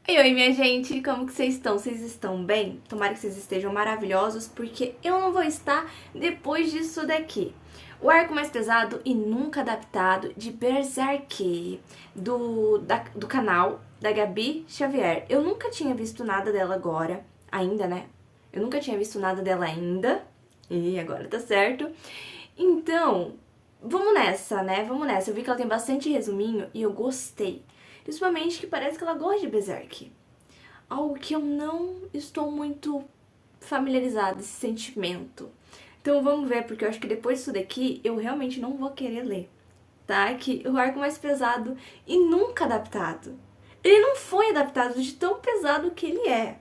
Oi, minha gente, como que vocês estão? Vocês estão bem? Tomara que vocês estejam maravilhosos, porque eu não vou estar depois disso daqui. O arco mais pesado e nunca adaptado de Berserk, do canal da Gabi Xavier. Eu nunca tinha visto nada dela ainda, né? Eu nunca tinha visto nada dela ainda, e agora tá certo. Então, vamos nessa, né? Vamos nessa. Eu vi que ela tem bastante resuminho e eu gostei. Principalmente que parece que ela gosta de Berserk. Algo que eu não estou muito familiarizada, esse sentimento. Então vamos ver, porque eu acho que depois disso daqui eu realmente não vou querer ler, tá? Que o arco mais pesado e nunca adaptado. Ele não foi adaptado de tão pesado que ele é.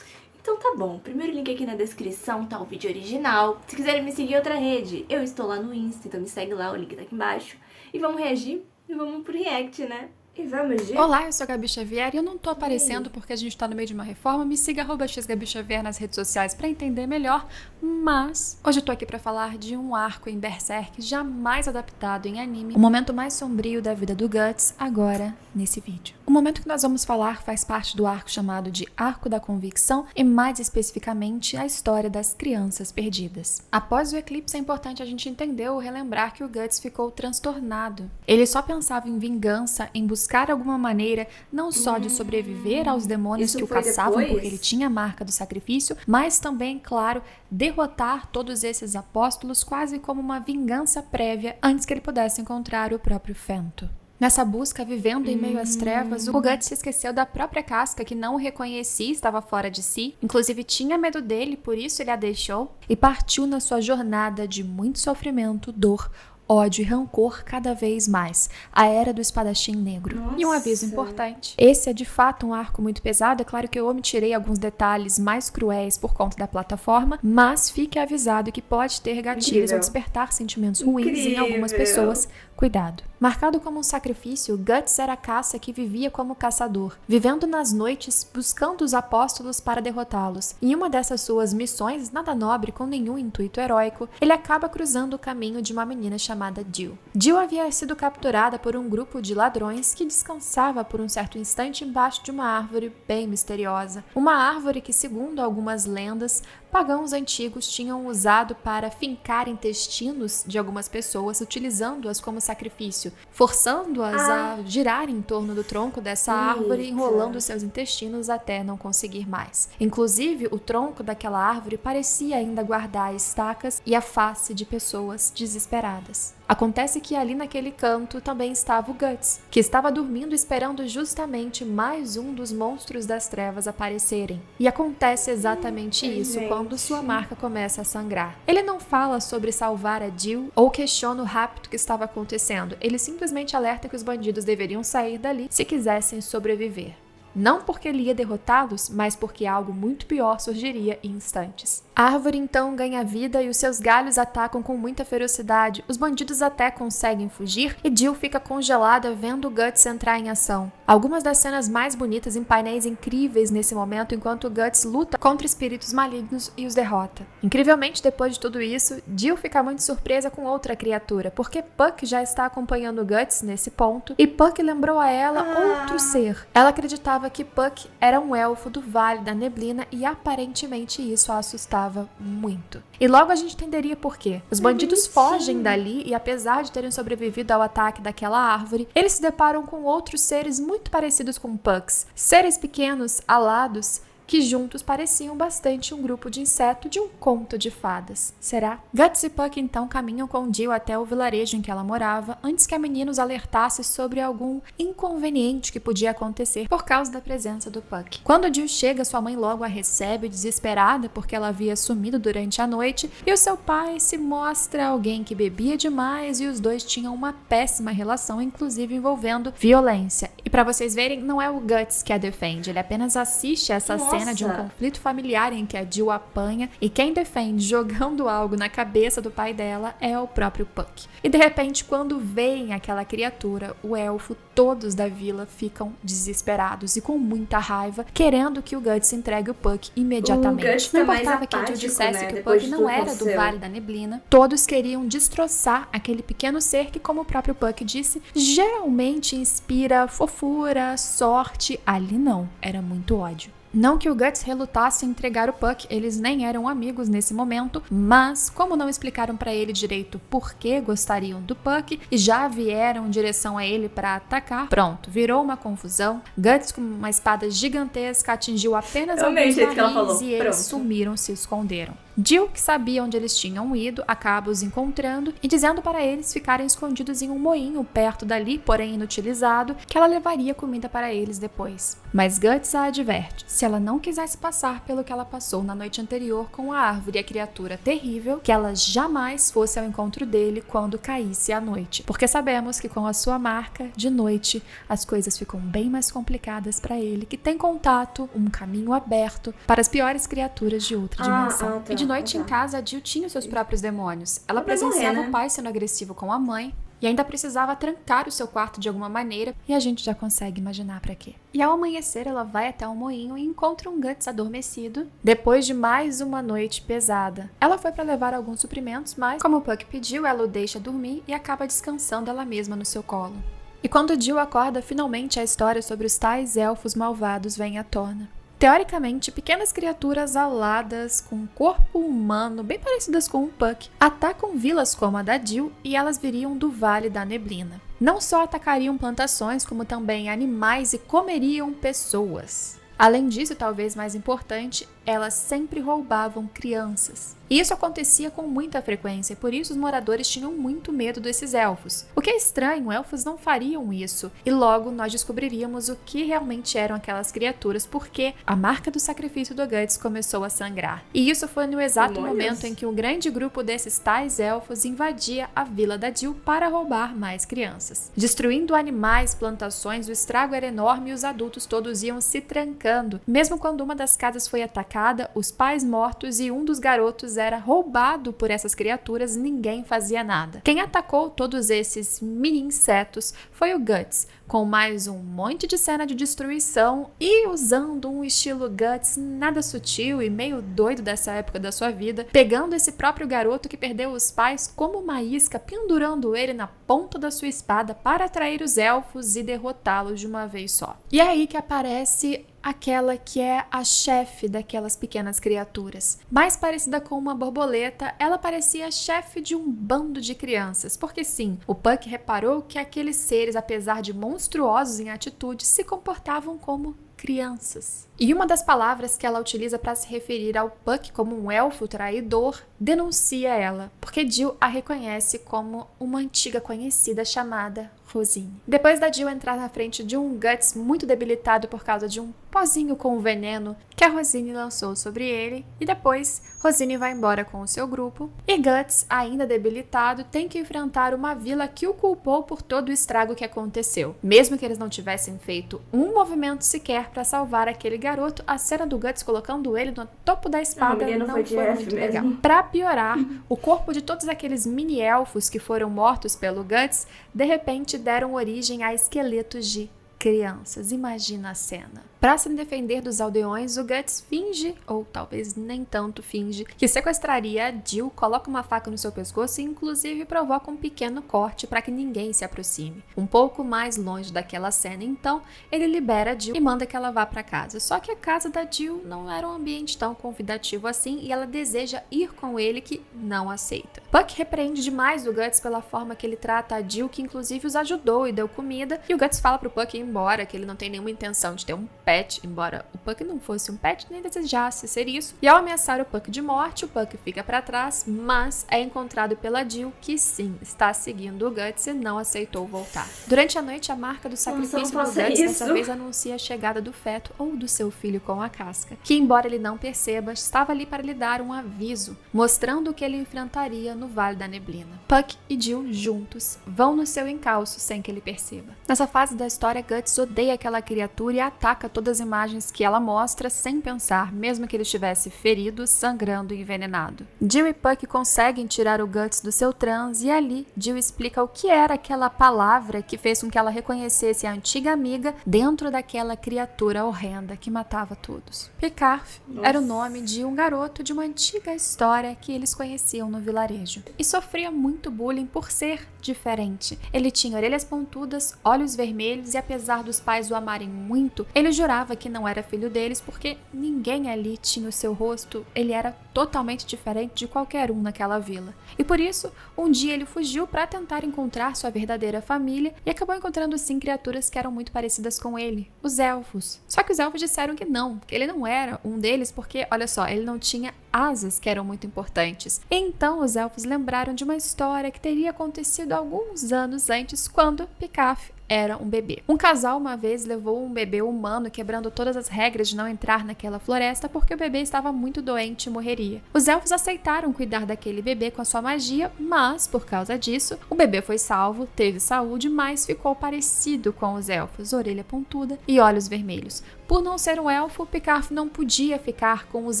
Então tá bom, primeiro link aqui na descrição tá o vídeo original. Se quiserem me seguir em outra rede, eu estou lá no Insta, então me segue lá, o link tá aqui embaixo. E vamos reagir e vamos pro react, né? E vamos de... Olá, eu sou a Gabi Xavier e eu não tô aparecendo porque a gente tá no meio de uma reforma. Me siga @xGabiXavier nas redes sociais pra entender melhor, mas hoje eu tô aqui pra falar de um arco em Berserk jamais adaptado em anime, o momento mais sombrio da vida do Guts, agora nesse vídeo. O momento que nós vamos falar faz parte do arco chamado de Arco da Convicção e mais especificamente a história das crianças perdidas. Após o eclipse é importante a gente entender ou relembrar que o Guts ficou transtornado. Ele só pensava em vingança, em buscar alguma maneira não só de sobreviver aos demônios que o caçavam porque ele tinha a marca do sacrifício, mas também, claro, derrotar todos esses apóstolos quase como uma vingança prévia antes que ele pudesse encontrar o próprio Fento. Nessa busca, vivendo em meio às trevas, o Guts se esqueceu da própria casca que não o reconhecia, estava fora de si, inclusive tinha medo dele, por isso ele a deixou, e partiu na sua jornada de muito sofrimento, dor, ódio e rancor cada vez mais, a Era do Espadachim Negro. Nossa. E um aviso importante, esse é de fato um arco muito pesado, é claro que eu omitirei alguns detalhes mais cruéis por conta da plataforma, mas fique avisado que pode ter gatilhos ou despertar sentimentos ruins em algumas pessoas, cuidado. Marcado como um sacrifício, Guts era a caça que vivia como caçador, vivendo nas noites buscando os apóstolos para derrotá-los. Em uma dessas suas missões, nada nobre com nenhum intuito heróico, ele acaba cruzando o caminho de uma menina chamada Jill. Jill havia sido capturada por um grupo de ladrões que descansava por um certo instante embaixo de uma árvore bem misteriosa. Uma árvore que, segundo algumas lendas, pagãos antigos tinham usado para fincar intestinos de algumas pessoas, utilizando-as como sacrifício, forçando-as a girar em torno do tronco dessa árvore, enrolando seus intestinos até não conseguir mais. Inclusive, o tronco daquela árvore parecia ainda guardar estacas e a face de pessoas desesperadas. Acontece que ali naquele canto também estava o Guts, que estava dormindo esperando justamente mais um dos monstros das trevas aparecerem. E acontece exatamente isso quando sua marca começa a sangrar. Ele não fala sobre salvar a Jill ou questiona o rapto que estava acontecendo. Ele simplesmente alerta que os bandidos deveriam sair dali se quisessem sobreviver. Não porque ele ia derrotá-los, mas porque algo muito pior surgiria em instantes. A árvore então ganha vida e os seus galhos atacam com muita ferocidade. Os bandidos até conseguem fugir e Jill fica congelada vendo o Guts entrar em ação. Algumas das cenas mais bonitas em painéis incríveis nesse momento enquanto o Guts luta contra espíritos malignos e os derrota. Incrivelmente, depois de tudo isso, Jill fica muito surpresa com outra criatura, porque Puck já está acompanhando o Guts nesse ponto e Puck lembrou a ela outro ser. Ela acreditava que Puck era um elfo do Vale da Neblina e aparentemente isso a assustava muito. E logo a gente entenderia por quê. Os bandidos fogem dali e apesar de terem sobrevivido ao ataque daquela árvore, eles se deparam com outros seres muito parecidos com Pucks. Seres pequenos, alados, que juntos pareciam bastante um grupo de inseto de um conto de fadas. Será? Guts e Puck então caminham com Jill até o vilarejo em que ela morava, antes que a menina os alertasse sobre algum inconveniente que podia acontecer por causa da presença do Puck. Quando Jill chega, sua mãe logo a recebe, desesperada porque ela havia sumido durante a noite, e o seu pai se mostra alguém que bebia demais e os dois tinham uma péssima relação, inclusive envolvendo violência. E pra vocês verem, não é o Guts que a defende, ele apenas assiste essa cena cena de um conflito familiar em que a Jill apanha e quem defende jogando algo na cabeça do pai dela é o próprio Puck. E de repente, quando veem aquela criatura, o elfo, todos da vila ficam desesperados e com muita raiva, querendo que o Guts entregue o Puck imediatamente. O Guts não tá importava mais que a Jill apático, dissesse né? que o Depois Puck de não tudo era aconteceu. do Vale da Neblina. Todos queriam destroçar aquele pequeno ser que, como o próprio Puck disse, geralmente inspira fofura, sorte. Ali não, era muito ódio. Não que o Guts relutasse em entregar o Puck, eles nem eram amigos nesse momento, mas como não explicaram pra ele direito por que gostariam do Puck e já vieram em direção a ele pra atacar, pronto, virou uma confusão. Guts com uma espada gigantesca atingiu apenas alguns barris e eles sumiram, se esconderam. Jill, que sabia onde eles tinham ido, acaba os encontrando e dizendo para eles ficarem escondidos em um moinho perto dali, porém inutilizado, que ela levaria comida para eles depois. Mas Guts a adverte, se ela não quisesse passar pelo que ela passou na noite anterior com a árvore e a criatura terrível, que ela jamais fosse ao encontro dele quando caísse a noite. Porque sabemos que com a sua marca, de noite, as coisas ficam bem mais complicadas para ele, que tem contato, um caminho aberto para as piores criaturas de outra dimensão. Tá. E de noite em casa, a Jill tinha os seus próprios demônios. Ela presenciava o pai sendo agressivo com a mãe e ainda precisava trancar o seu quarto de alguma maneira, e a gente já consegue imaginar pra quê. E ao amanhecer, ela vai até o moinho e encontra um Guts adormecido, depois de mais uma noite pesada. Ela foi pra levar alguns suprimentos, mas, como o Puck pediu, ela o deixa dormir e acaba descansando ela mesma no seu colo. E quando Jill acorda, finalmente a história sobre os tais elfos malvados vem à tona. Teoricamente, pequenas criaturas aladas, com corpo humano, bem parecidas com um Puck, atacam vilas como a da Jill e elas viriam do Vale da Neblina. Não só atacariam plantações, como também animais e comeriam pessoas. Além disso, talvez mais importante, elas sempre roubavam crianças. E isso acontecia com muita frequência, e por isso os moradores tinham muito medo desses elfos. O que é estranho, elfos não fariam isso, e logo nós descobriríamos o que realmente eram aquelas criaturas, porque a marca do sacrifício do Guts começou a sangrar. E isso foi no exato momento em que um grande grupo desses tais elfos invadia a vila da Jill para roubar mais crianças. Destruindo animais, plantações, o estrago era enorme e os adultos todos iam se trancando. Mesmo quando uma das casas foi atacada, os pais mortos e um dos garotos era roubado por essas criaturas, ninguém fazia nada. Quem atacou todos esses mini insetos foi o Guts, com mais um monte de cena de destruição e usando um estilo Guts nada sutil e meio doido dessa época da sua vida, pegando esse próprio garoto que perdeu os pais como uma isca, pendurando ele na ponta da sua espada para atrair os elfos e derrotá-los de uma vez só. E é aí que aparece aquela que é a chefe daquelas pequenas criaturas. Mais parecida com uma borboleta, ela parecia a chefe de um bando de crianças, porque sim, o Puck reparou que aqueles seres, apesar de monstruosos em atitude, se comportavam como crianças. E uma das palavras que ela utiliza para se referir ao Puck como um elfo traidor denuncia ela, porque Jill a reconhece como uma antiga conhecida chamada Rosine. Depois da Jill entrar na frente de um Guts muito debilitado por causa de um pozinho com veneno que a Rosine lançou sobre ele, e depois Rosine vai embora com o seu grupo, e Guts, ainda debilitado, tem que enfrentar uma vila que o culpou por todo o estrago que aconteceu. Mesmo que eles não tivessem feito um movimento sequer para salvar aquele garoto, a cena do Guts colocando ele no topo da espada não foi muito legal. Pra piorar, o corpo de todos aqueles mini-elfos que foram mortos pelo Guts, de repente deram origem a esqueletos de crianças. Imagina a cena. Para se defender dos aldeões, o Guts finge, ou talvez nem tanto finge, que sequestraria a Jill, coloca uma faca no seu pescoço e inclusive provoca um pequeno corte para que ninguém se aproxime. Um pouco mais longe daquela cena, então, ele libera a Jill e manda que ela vá para casa. Só que a casa da Jill não era um ambiente tão convidativo assim e ela deseja ir com ele, que não aceita. Puck repreende demais o Guts pela forma que ele trata a Jill, que inclusive os ajudou e deu comida, e o Guts fala pro Puck ir embora, que ele não tem nenhuma intenção de ter um pet, embora o Puck não fosse um pet nem desejasse ser isso. E ao ameaçar o Puck de morte, o Puck fica pra trás, mas é encontrado pela Jill, que sim, está seguindo o Guts e não aceitou voltar. Durante a noite, a marca do sacrifício do Guts dessa vez anuncia a chegada do feto ou do seu filho com a casca, que embora ele não perceba, estava ali para lhe dar um aviso, mostrando o que ele enfrentaria no Vale da Neblina. Puck e Jill juntos vão no seu encalço sem que ele perceba. Nessa fase da história, Guts odeia aquela criatura e ataca todas as imagens que ela mostra sem pensar, mesmo que ele estivesse ferido, sangrando e envenenado. Jill e Puck conseguem tirar o Guts do seu transe e ali Jill explica o que era aquela palavra que fez com que ela reconhecesse a antiga amiga dentro daquela criatura horrenda que matava todos. Picarf era o nome de um garoto de uma antiga história que eles conheciam no vilarejo e sofria muito bullying por ser diferente. Ele tinha orelhas pontudas, olhos vermelhos e apesar dos pais o amarem muito, ele jurava que não era filho deles porque ninguém ali tinha o seu rosto, ele era totalmente diferente de qualquer um naquela vila. E por isso, um dia ele fugiu para tentar encontrar sua verdadeira família e acabou encontrando sim criaturas que eram muito parecidas com ele, os elfos. Só que os elfos disseram que ele não era um deles porque, olha só, ele não tinha asas que eram muito importantes. Então os elfos lembraram de uma história que teria acontecido alguns anos antes, quando Picarf era um bebê. Um casal uma vez levou um bebê humano, quebrando todas as regras de não entrar naquela floresta porque o bebê estava muito doente e morreria. Os elfos aceitaram cuidar daquele bebê com a sua magia, mas, por causa disso, o bebê foi salvo, teve saúde, mas ficou parecido com os elfos, orelha pontuda e olhos vermelhos. Por não ser um elfo, Picarf não podia ficar com os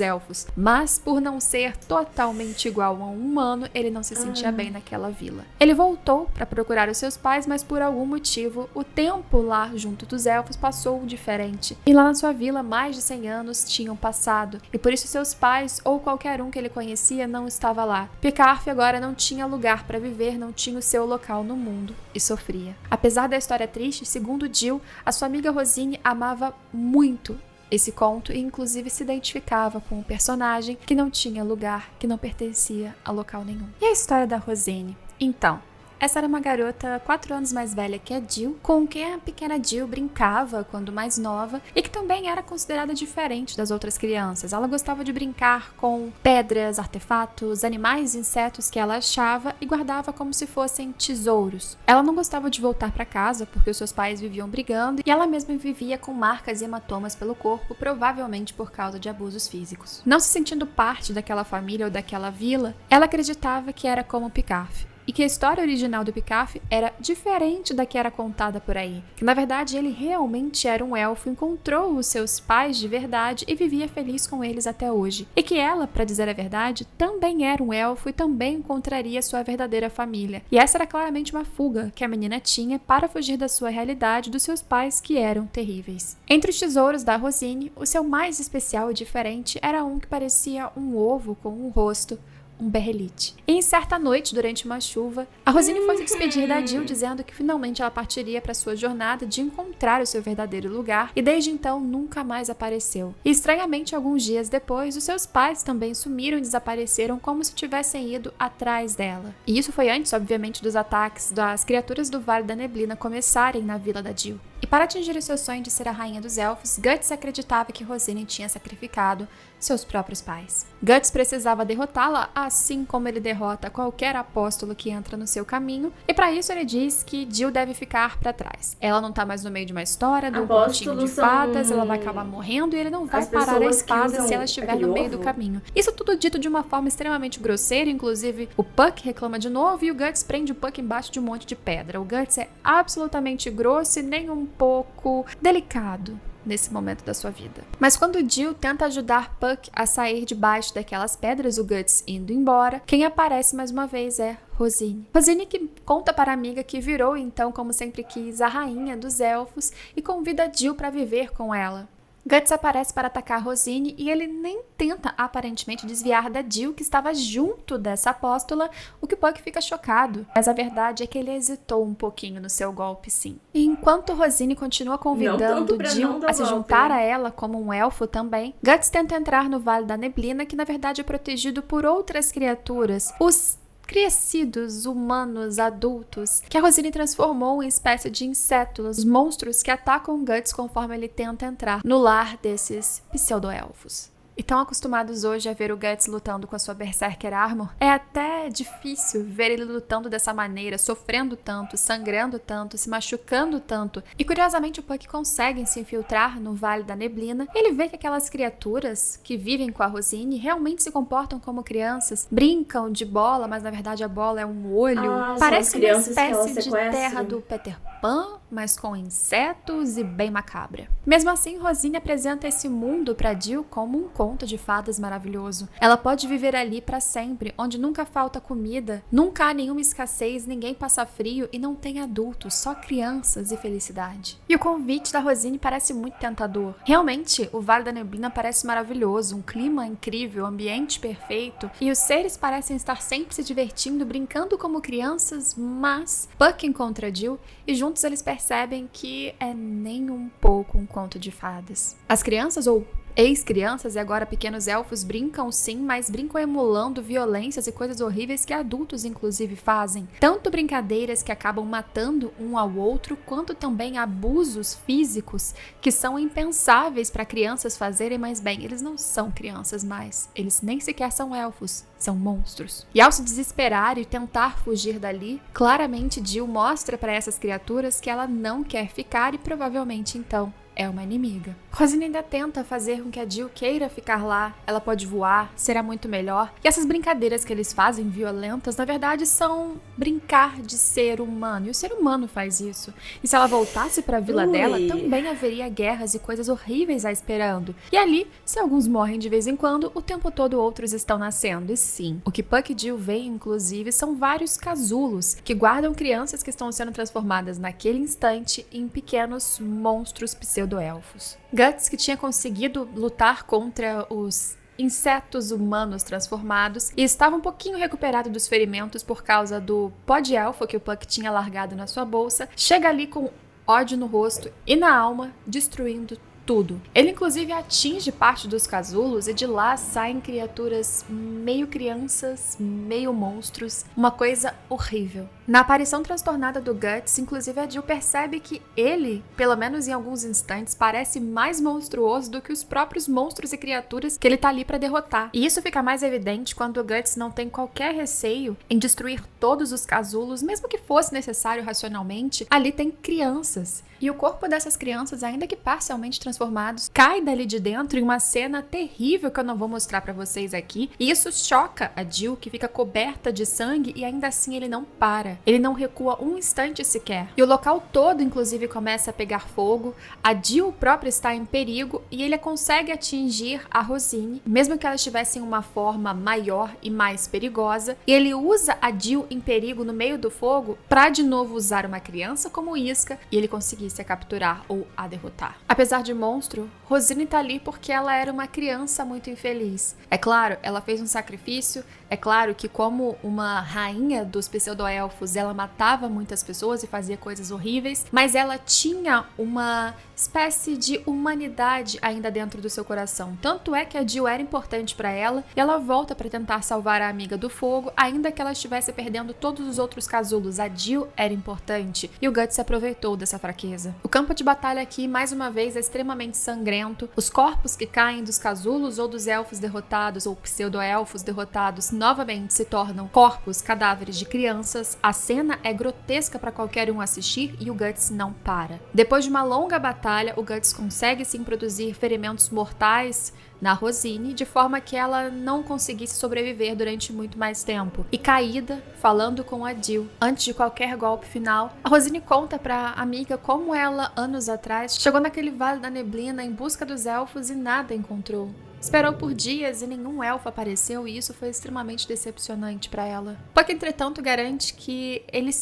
elfos, mas por não ser totalmente igual a um humano, ele não se sentia bem naquela vila. Ele voltou para procurar os seus pais, mas por algum motivo, o tempo lá junto dos elfos passou diferente. E lá na sua vila, mais de 100 anos tinham passado, e por isso seus pais ou qualquer um que ele conhecia não estava lá. Picarf agora não tinha lugar para viver, não tinha o seu local no mundo e sofria. Apesar da história triste, segundo Jill, a sua amiga Rosine amava muito esse conto e inclusive se identificava com um personagem que não tinha lugar, que não pertencia a local nenhum. E a história da Rosine? Então, essa era uma garota 4 anos mais velha que a Jill, com quem a pequena Jill brincava quando mais nova e que também era considerada diferente das outras crianças. Ela gostava de brincar com pedras, artefatos, animais e insetos que ela achava e guardava como se fossem tesouros. Ela não gostava de voltar para casa porque os seus pais viviam brigando e ela mesma vivia com marcas e hematomas pelo corpo, provavelmente por causa de abusos físicos. Não se sentindo parte daquela família ou daquela vila, ela acreditava que era como Picarf. E que a história original do Picarf era diferente da que era contada por aí. Que na verdade ele realmente era um elfo, encontrou os seus pais de verdade e vivia feliz com eles até hoje. E que ela, para dizer a verdade, também era um elfo e também encontraria sua verdadeira família. E essa era claramente uma fuga que a menina tinha para fugir da sua realidade, dos seus pais que eram terríveis. Entre os tesouros da Rosine, o seu mais especial e diferente era um que parecia um ovo com um rosto, um berrelite. E em certa noite, durante uma chuva, a Rosine foi se despedir da Jill, dizendo que finalmente ela partiria para sua jornada de encontrar o seu verdadeiro lugar, e desde então nunca mais apareceu. E estranhamente, alguns dias depois, os seus pais também sumiram e desapareceram como se tivessem ido atrás dela. E isso foi antes, obviamente, dos ataques das criaturas do Vale da Neblina começarem na vila da Jill. E para atingir o seu sonho de ser a rainha dos elfos, Guts acreditava que Rosine tinha sacrificado seus próprios pais. Guts precisava derrotá-la, assim como ele derrota qualquer apóstolo que entra no seu caminho, e para isso ele diz que Jill deve ficar para trás. Ela não tá mais no meio de uma história, de um continho de fadas, ela vai acabar morrendo e ele não vai parar a espada se ela estiver no meio do caminho. Isso tudo dito de uma forma extremamente grosseira, inclusive o Puck reclama de novo e o Guts prende o Puck embaixo de um monte de pedra. O Guts é absolutamente grosso e nem um pouco delicado nesse momento da sua vida. Mas quando Jill tenta ajudar Puck a sair debaixo daquelas pedras, o Guts indo embora, quem aparece mais uma vez é Rosine. Rosine que conta para a amiga que virou então, como sempre quis, a rainha dos elfos e convida Jill para viver com ela. Guts aparece para atacar Rosine e ele nem tenta aparentemente desviar da Jill, que estava junto dessa apóstola, o que Puck fica chocado. Mas a verdade é que ele hesitou um pouquinho no seu golpe, sim. E enquanto Rosine continua convidando Jill a se juntar a ela como um elfo também, Guts tenta entrar no Vale da Neblina, que na verdade é protegido por outras criaturas, os crescidos humanos adultos, que a Rosine transformou em espécie de insetos, monstros que atacam Guts conforme ele tenta entrar no lar desses pseudo-elfos. E tão acostumados hoje a ver o Guts lutando com a sua Berserker Armor, é até difícil ver ele lutando dessa maneira, sofrendo tanto, sangrando tanto, se machucando tanto. E curiosamente o Puck consegue se infiltrar no Vale da Neblina. Ele vê que aquelas criaturas que vivem com a Rosine realmente se comportam como crianças, brincam de bola, mas na verdade a bola é um olho. Parece uma espécie de terra do Peter Pan mas com insetos e bem macabra. Mesmo assim, Rosine apresenta esse mundo para Jill como um conto de fadas maravilhoso. Ela pode viver ali para sempre, onde nunca falta comida, nunca há nenhuma escassez, ninguém passa frio e não tem adultos, só crianças e felicidade. E o convite da Rosine parece muito tentador. Realmente, o Vale da Neblina parece maravilhoso, um clima incrível, ambiente perfeito, e os seres parecem estar sempre se divertindo, brincando como crianças, mas Puck encontra Jill e juntos eles percebem que é nem um pouco um conto de fadas. As crianças, ou ex-crianças e agora pequenos elfos, brincam sim, mas brincam emulando violências e coisas horríveis que adultos inclusive fazem. Tanto brincadeiras que acabam matando um ao outro, quanto também abusos físicos que são impensáveis para crianças fazerem, mas bem, eles não são crianças mais. Eles nem sequer são elfos, são monstros. E ao se desesperar e tentar fugir dali, claramente Jill mostra para essas criaturas que ela não quer ficar e provavelmente então é uma inimiga. Rosine ainda tenta fazer com que a Jill queira ficar lá, ela pode voar, será muito melhor. E essas brincadeiras que eles fazem, violentas, na verdade são brincar de ser humano. E o ser humano faz isso. E se ela voltasse para a vila dela, também haveria guerras e coisas horríveis a esperando. E ali, se alguns morrem de vez em quando, o tempo todo outros estão nascendo. E sim, o que Puck e Jill veem, inclusive, são vários casulos que guardam crianças que estão sendo transformadas naquele instante em pequenos monstros pseudo-elfos. Guts, que tinha conseguido lutar contra os insetos humanos transformados e estava um pouquinho recuperado dos ferimentos por causa do pó de elfo que o Puck tinha largado na sua bolsa, chega ali com ódio no rosto e na alma, destruindo tudo. Ele inclusive atinge parte dos casulos e de lá saem criaturas meio crianças, meio monstros, uma coisa horrível. Na aparição transtornada do Guts, inclusive a Jill percebe que ele, pelo menos em alguns instantes, parece mais monstruoso do que os próprios monstros e criaturas que ele tá ali pra derrotar. E isso fica mais evidente quando o Guts não tem qualquer receio em destruir todos os casulos, mesmo que fosse necessário racionalmente. Ali tem crianças. E o corpo dessas crianças, ainda que parcialmente transformados, cai dali de dentro em uma cena terrível que eu não vou mostrar pra vocês aqui. E isso choca a Jill, que fica coberta de sangue, e ainda assim ele não para. Ele não recua um instante sequer. E o local todo, inclusive, começa a pegar fogo. A Jill própria está em perigo e ele consegue atingir a Rosine, mesmo que ela estivesse em uma forma maior e mais perigosa. E ele usa a Jill em perigo no meio do fogo para de novo usar uma criança como isca e ele conseguisse a capturar ou a derrotar. Apesar de monstro, Rosine tá ali porque ela era uma criança muito infeliz. É claro, ela fez um sacrifício. É claro que como uma rainha dos pseudo-elfos, ela matava muitas pessoas e fazia coisas horríveis, mas ela tinha uma espécie de humanidade ainda dentro do seu coração. Tanto é que a Jill era importante para ela e ela volta para tentar salvar a amiga do fogo, ainda que ela estivesse perdendo todos os outros casulos. A Jill era importante e o Guts se aproveitou dessa fraqueza. O campo de batalha aqui, mais uma vez, é extremamente sangrento. Os corpos que caem dos casulos ou dos elfos derrotados ou pseudo-elfos derrotados novamente se tornam corpos, cadáveres de crianças. A cena é grotesca para qualquer um assistir e o Guts não para. Depois de uma longa batalha, o Guts consegue sim produzir ferimentos mortais na Rosine, de forma que ela não conseguisse sobreviver durante muito mais tempo. E caída, falando com a Jill, antes de qualquer golpe final, a Rosine conta pra amiga como ela, anos atrás, chegou naquele Vale da Neblina em busca dos elfos e nada encontrou. Esperou por dias e nenhum elfo apareceu e isso foi extremamente decepcionante para ela. Puck, entretanto, garante que ele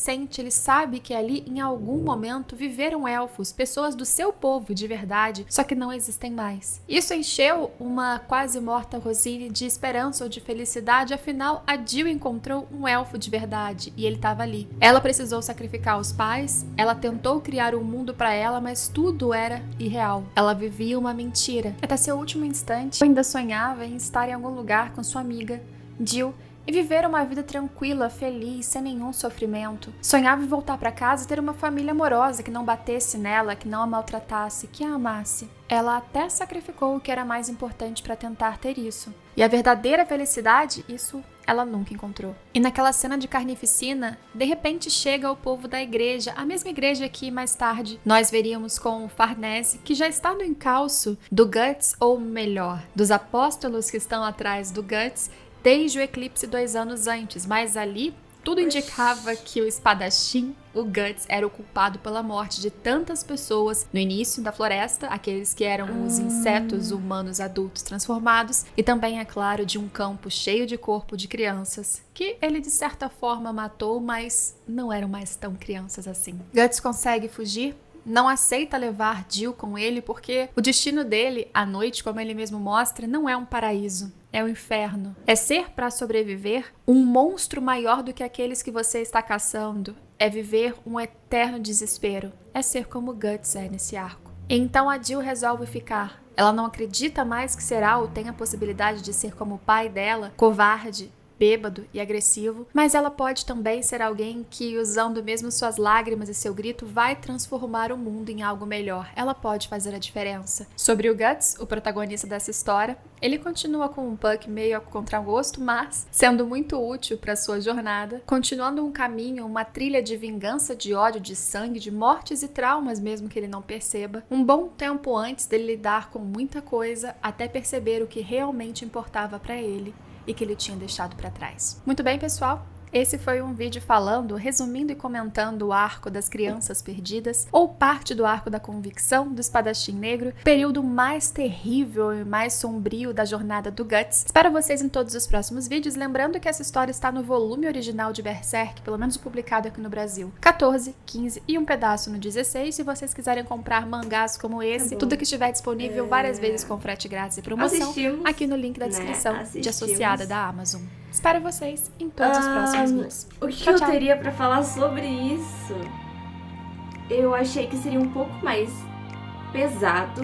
sabe que ali em algum momento viveram elfos, pessoas do seu povo de verdade, só que não existem mais. Isso encheu uma quase morta Rosine de esperança ou de felicidade, afinal a Jill encontrou um elfo de verdade e ele estava ali. Ela precisou sacrificar os pais, ela tentou criar um mundo para ela, mas tudo era irreal. Ela vivia uma mentira. Até seu último instante, ainda sonhava em estar em algum lugar com sua amiga, Jill, e viver uma vida tranquila, feliz, sem nenhum sofrimento. Sonhava em voltar para casa e ter uma família amorosa que não batesse nela, que não a maltratasse, que a amasse. Ela até sacrificou o que era mais importante para tentar ter isso. E a verdadeira felicidade, isso ela nunca encontrou. E naquela cena de carnificina, de repente chega o povo da igreja, a mesma igreja que mais tarde nós veríamos com o Farnese, que já está no encalço do Guts, ou melhor, dos apóstolos que estão atrás do Guts, desde o eclipse 2 anos antes, mas ali Tudo indicava que o espadachim, o Guts, era o culpado pela morte de tantas pessoas no início da floresta, aqueles que eram os insetos humanos adultos transformados, e também, é claro, de um campo cheio de corpo de crianças, que ele de certa forma matou, mas não eram mais tão crianças assim. Guts consegue fugir, não aceita levar Jill com ele porque o destino dele, à noite, como ele mesmo mostra, não é um paraíso, é um inferno. É ser, para sobreviver, um monstro maior do que aqueles que você está caçando. É viver um eterno desespero. É ser como Guts é nesse arco. Então a Jill resolve ficar. Ela não acredita mais que será ou tem a possibilidade de ser como o pai dela, covarde, bêbado e agressivo, mas ela pode também ser alguém que, usando mesmo suas lágrimas e seu grito, vai transformar o mundo em algo melhor. Ela pode fazer a diferença. Sobre o Guts, o protagonista dessa história, ele continua com um Puck meio a contragosto, mas sendo muito útil para sua jornada, continuando um caminho, uma trilha de vingança, de ódio, de sangue, de mortes e traumas, mesmo que ele não perceba, um bom tempo antes dele lidar com muita coisa, até perceber o que realmente importava para ele e que ele tinha deixado para trás. Muito bem, pessoal? Esse foi um vídeo falando, resumindo e comentando o arco das crianças perdidas, ou parte do arco da convicção do espadachim negro, período mais terrível e mais sombrio da jornada do Guts. Espero vocês em todos os próximos vídeos, lembrando que essa história está no volume original de Berserk, pelo menos publicado aqui no Brasil, 14, 15 e um pedaço no 16. Se vocês quiserem comprar mangás como esse, tudo que estiver disponível várias vezes com frete grátis e promoção, aqui no link da descrição de associada da Amazon. Espero vocês em todos os próximos vídeos. O que eu teria pra falar sobre isso? Eu achei que seria um pouco mais pesado.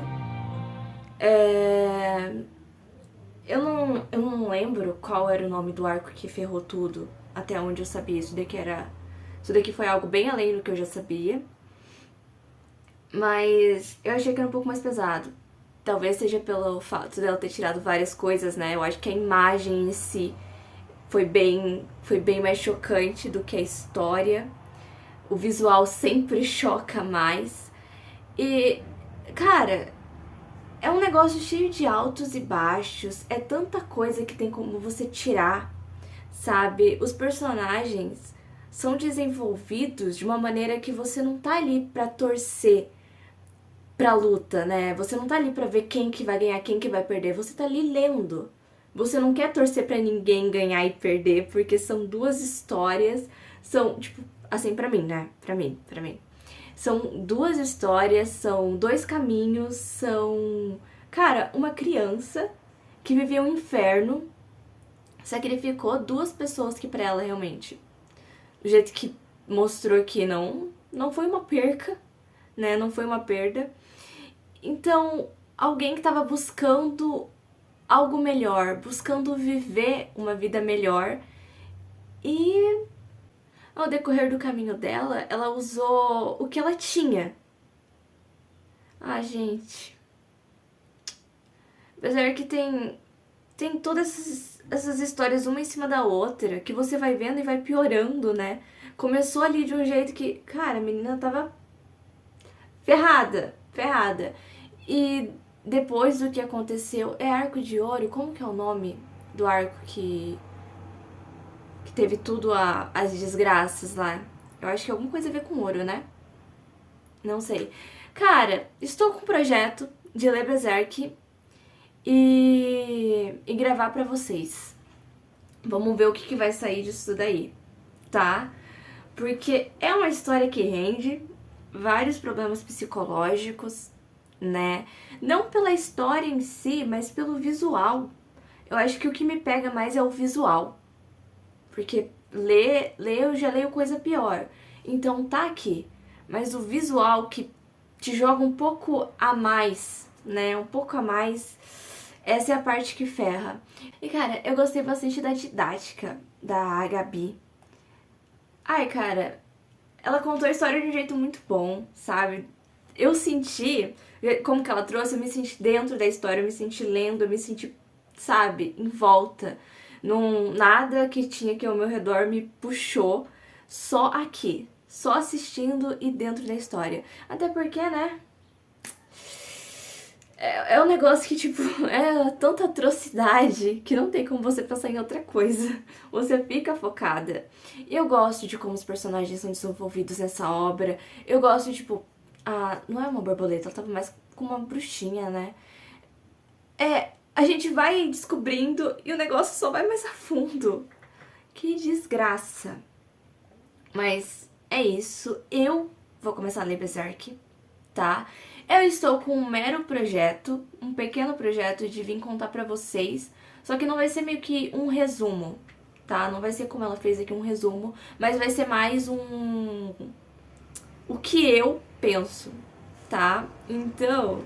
Eu não lembro qual era o nome do arco que ferrou tudo. Até onde eu sabia. Isso daqui foi algo bem além do que eu já sabia. Mas eu achei que era um pouco mais pesado. Talvez seja pelo fato dela ter tirado várias coisas, né? Eu acho que a imagem em si foi bem mais chocante do que a história. O visual sempre choca mais. E, cara, é um negócio cheio de altos e baixos. É tanta coisa que tem como você tirar, sabe? Os personagens são desenvolvidos de uma maneira que você não tá ali pra torcer pra luta, né? Você não tá ali pra ver quem que vai ganhar, quem que vai perder. Você tá ali lendo. Você não quer torcer pra ninguém ganhar e perder, porque são duas histórias, são, tipo, assim, pra mim, né? Pra mim. São duas histórias, são dois caminhos, são, cara, uma criança que viveu um inferno, sacrificou duas pessoas que pra ela realmente, do jeito que mostrou aqui, não foi uma perca, né? Não foi uma perda. Então, alguém que tava buscando algo melhor, buscando viver uma vida melhor, e ao decorrer do caminho dela, ela usou o que ela tinha. Ah, gente. Apesar que tem todas essas histórias uma em cima da outra, que você vai vendo e vai piorando, né? Começou ali de um jeito que, cara, a menina tava ferrada. E depois do que aconteceu, é Arco de Ouro? Como que é o nome do arco que teve tudo as desgraças lá? Eu acho que é alguma coisa a ver com ouro, né? Não sei. Cara, estou com um projeto de ler Berserk e gravar pra vocês. Vamos ver o que vai sair disso daí, tá? Porque é uma história que rende vários problemas psicológicos, né? Não pela história em si, mas pelo visual. Eu acho que o que me pega mais é o visual. Porque ler eu já leio coisa pior. Então tá aqui. Mas o visual que te joga um pouco a mais, né? Um pouco a mais. Essa é a parte que ferra. E cara, eu gostei bastante da didática da Gabi. Ai, cara, ela contou a história de um jeito muito bom, sabe? Eu senti, como que ela trouxe, eu me senti dentro da história, eu me senti lendo, eu me senti, sabe, em volta. Nada que tinha aqui ao meu redor me puxou, só aqui, só assistindo e dentro da história. Até porque, né, É um negócio que, tipo, é tanta atrocidade que não tem como você pensar em outra coisa. Você fica focada. E eu gosto de como os personagens são desenvolvidos nessa obra. Eu gosto, tipo, não é uma borboleta, ela tava mais com uma bruxinha, né? A gente vai descobrindo e o negócio só vai mais a fundo. Que desgraça. Mas é isso. Eu vou começar a ler Berserk, tá? Eu estou com um mero projeto, um pequeno projeto de vir contar pra vocês, só que não vai ser meio que um resumo, tá? Não vai ser como ela fez aqui um resumo, mas vai ser mais o que eu penso, tá? Então,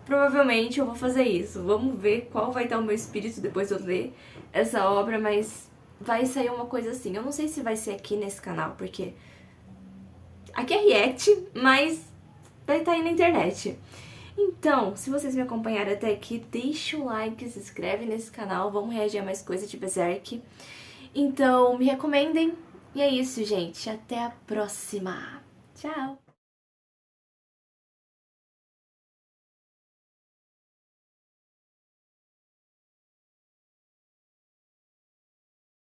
provavelmente eu vou fazer isso. Vamos ver qual vai estar o meu espírito depois de eu ler essa obra, mas vai sair uma coisa assim. Eu não sei se vai ser aqui nesse canal, porque aqui é react, mas vai estar aí na internet. Então, se vocês me acompanharam até aqui, deixa o like, se inscreve nesse canal, vamos reagir a mais coisa de Berserk. Então, me recomendem. E é isso, gente. Até a próxima. Tchau!